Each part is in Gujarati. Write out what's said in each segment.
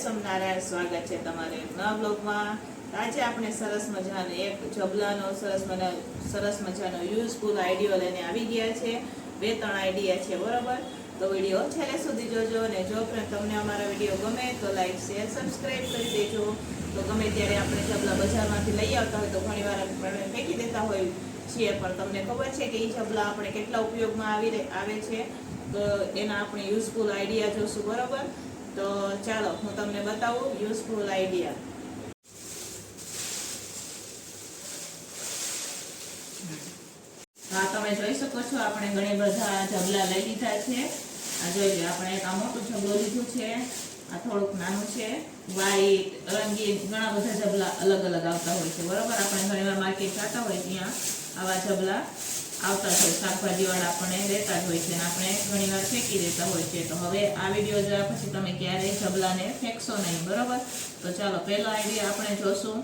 સ્વામિનારાયણ, સ્વાગત છે તમારે નવા બ્લોગમાં। આજે આપણે સરસ મજાનો એક જબલાનો સરસ મજાનો યુઝફુલ આઈડિયો લઈને આવી ગયા છે। 2-3 આઈડિયા છે, બરોબર? તો વિડીયો છેલ્લે સુધી જોજો અને જો તમને અમારા વિડીયો ગમે તો લાઈક શેર સબસ્ક્રાઈબ કરી દેજો। તો ગમે ત્યારે આપણે જબલા બજારમાંથી લઈ આવતા હોય તો ઘણીવાર આપણે ફેંકી દેતા હોય છીએ, પણ તમને ખબર છે કે એ જબલા આપણે કેટલા ઉપયોગમાં આવે છે, તો એના આપણે યુઝફુલ આઈડિયા જોશું, બરોબર? તો ચાલો હું તમને બતાવું યુઝફુલ આઈડિયા। હા, તમે જોઈ શકો છો આપણે ઘણી બધા જબલા લઈ લીધા છે। આ જોઈ લો, આપણે એક આ મોટું જબલો લીધું છે, આ થોડુંક નાનું છે, વ્હાઈટ રંગીન ઘણા બધા જબલા અલગ અલગ આવતા હોય છે, બરોબર? આપણે ઘણીવાર માર્કેટ જતા હોય ત્યાં આવા જબલા આવતા હોય, શાકભાજી વાળા આપણે લેતા જ હોય છે અને આપણે ઘણીવાર ફેંકી દેતા હોય છે। તો હવે આ વિડીયો જોયા પછી તમે ક્યારેય જબલાને ફેંકશો નહીં, બરોબર? તો ચાલો પહેલો આઈડિયા આપણે જોશું।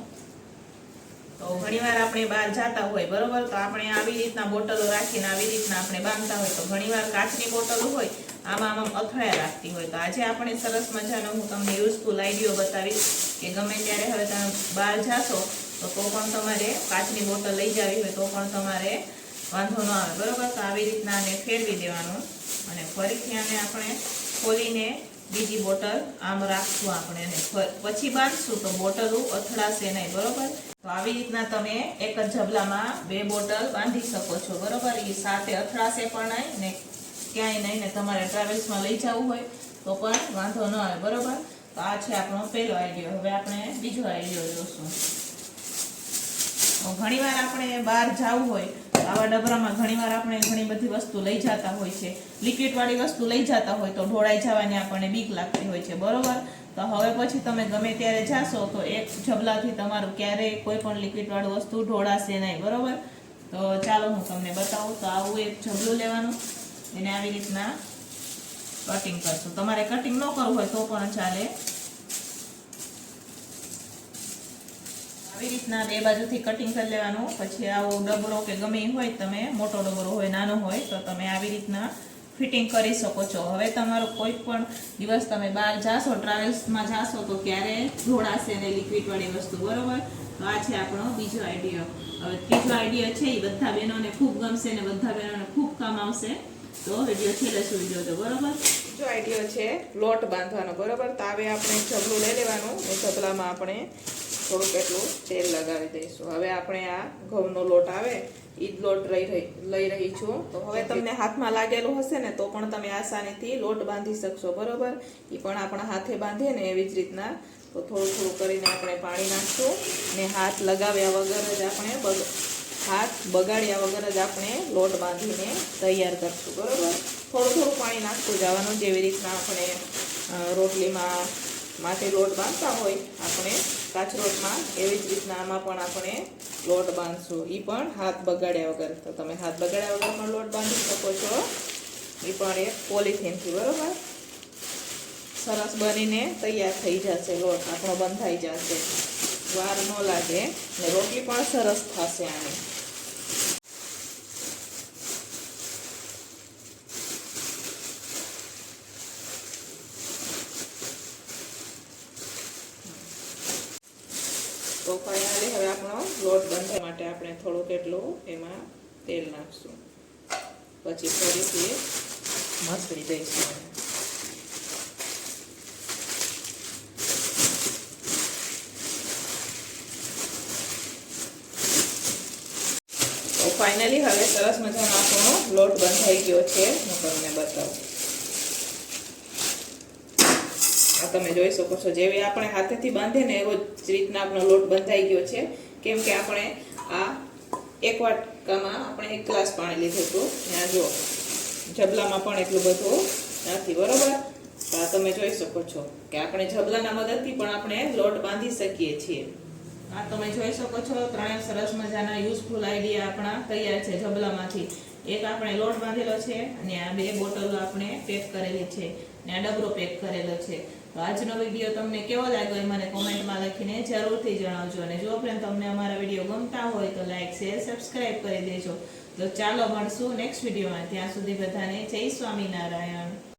તો ઘણીવાર આપણે બહાર જતા હોય, બરોબર, તો આપણે આવી રીતના બોટલો રાખીને આવી રીતના આપણે બાંધતા હોય, તો ઘણીવાર કાચની બોટલો હોય આમાં અથડાયા રાખતી હોય। તો આજે આપણે સરસ મજાનો હું તમને યુઝફુલ આઈડિયો બતાવીશ કે ગમે ત્યારે હવે તમે બહાર જાશો તો પણ તમારે કાચની બોટલ લઈ જવી હોય તો પણ તમારે વાંધો ન આવે, બરોબર? તો આવી રીતના આને ફેરવી દેવાનું અને ફરીથી આને આપણે ખોલીને બીજી બોટલ આમ રાખશું આપણે, અને પછી બાંધશું તો બોટલો અથડાશે નહીં, બરોબર? તો આવી રીતના તમે એક જ જબલામાં 2 બોટલ બાંધી શકો છો, બરોબર? એ સાથે અથડાશે પણ નહીં ને ક્યાંય નહીં, ને તમારે ટ્રાવેલ્સમાં લઈ જવું હોય તો પણ વાંધો ન આવે, બરોબર? તો આ છે આપણો પહેલો આઈડિયો। હવે આપણે બીજો આઈડિયો જોશું। ઘણીવાર આપણે બહાર જવું હોય તો આવા ડબરામાં ઘણીવાર આપણે ઘણી બધી વસ્તુ લઈ જતા હોય છે, લિક્વિડ વાળી વસ્તુ લઈ જતા હોય તો ઢોળાઈ જવાની આપણને બીક લાગતી હોય છે, બરોબર? તો હવે પછી તમે ગમે ત્યારે જાશો તો એક જબલાથી તમારું ક્યારેય કોઈ પણ લિક્વિડ વાળું વસ્તુ ઢોળાશે નહીં, બરોબર? તો ચાલો હું તમને બતાવું। તો આવું એક જબલું લેવાનું, એને આવી રીતના કટિંગ કરશું। તમારે કટિંગ ન કરવું હોય તો પણ ચાલે। આવી રીતના 2 બાજુથી કટિંગ કરી લેવાનું। પછી આવો ડબરો કે ગમે હોય, તમે મોટો ડબરો હોય નાનો હોય તો તમે આવી રીતના ફિટિંગ કરી શકો છો। હવે તમારો કોઈ પણ દિવસ તમે બહાર જાશો, ટ્રાવેલ્સમાં જાશો તો ક્યારે ઢોળાશે ને લિક્વિડ વાળી વસ્તુ, બરોબર? તો આ છે આપણો બીજો આઈડિયો। હવે ત્રીજો આઈડિયો છે એ બધા બહેનોને ખૂબ ગમશે ને બધા બહેનોને ખૂબ કામ આવશે, તો વિડીયો છેલ્લે સુધી જોજો, બરોબર? બીજો આઈડિયો છે લોટ બાંધવાનો, બરોબર? તો હવે આપણે જબલું લઈ લેવાનું અને જબલામાં આપણે થોડુંક એટલું તેલ લગાવી દઈશું। હવે આપણે આ ઘઉંનો લોટ આવે એ જ લોટ લઈ રહી છું। તો હવે તમને હાથમાં લાગેલું હશે ને તો પણ તમે આસાનીથી લોટ બાંધી શકશો, બરોબર? એ પણ આપણા હાથે બાંધીએ ને એવી જ રીતના તો થોડું થોડું કરીને આપણે પાણી નાખશું ને હાથ લગાવ્યા વગર જ આપણે હાથ બગાડ્યા વગર જ આપણે લોટ બાંધીને તૈયાર કરશું, બરોબર? થોડું થોડું પાણી નાખતું જવાનું, જેવી રીતના આપણે રોટલીમાં માટે લોટ બાંધતા હોય આપણે કાચરોટમાં, એવી જ રીતના આમાં પણ આપણે લોટ બાંધશું, એ પણ હાથ બગાડ્યા વગર। તો તમે હાથ બગાડ્યા વગર પણ લોટ બાંધી શકો છો, એ પણ એક પોલિથીનથી, બરોબર? સરસ બનીને તૈયાર થઈ જશે, લોટ આપણો બંધાઈ જશે, વાર ન લાગે ને રોટલી પણ સરસ થશે આની। તો ફાઇનલી હવે આપણો લોટ બાંધવા માટે આપણે થોડુંક એટલું એમાં તેલ નાખશું, પછી ફરીથી મસળી દઈશું। તો ફાઇનલી હવે સરસ મજાનો આપણો લોટ બંધાઈ ગયો છે, હું તમને બતાવું। આ તમે જોઈ શકો છો, જેવી આપણે હાથેથી બાંધે ને એવો જ રીતના આપણો લોટ બંધાઈ ગયો છે, કેમ કે આપણે આ એક વાટકામાં આપણે 1 ગ્લાસ પાણી લીધું હતું, ત્યાં જો જબલામાં પણ એટલું બધું નથી, બરોબર? તો આ તમે જોઈ શકો છો કે આપણે જબલાના મદદથી પણ આપણે લોટ બાંધી શકીએ છીએ। આ તમે જોઈ શકો છો, 3 સરસ મજાના યુઝફુલ આઈડિયા આપણા તૈયાર છે જબલામાંથી। એક આપણે લોટ બાંધેલો છે અને આ 2 બોટલો આપણે પેક કરેલી છે ને આ ડબરો પેક કરેલો છે। તો આજનો વિડીયો તમને કેવો લાગ્યો એ મને કોમેન્ટમાં લખીને જરૂરથી જણાવજો, અને જો ફ્રેન્ડ તમને અમારા વિડીયો ગમતા હોય તો લાઈક શેર સબસ્ક્રાઈબ કરી દેજો। તો ચાલો મળશું નેક્સ્ટ વિડીયોમાં, ત્યાં સુધી બધાને જય સ્વામિનારાયણ।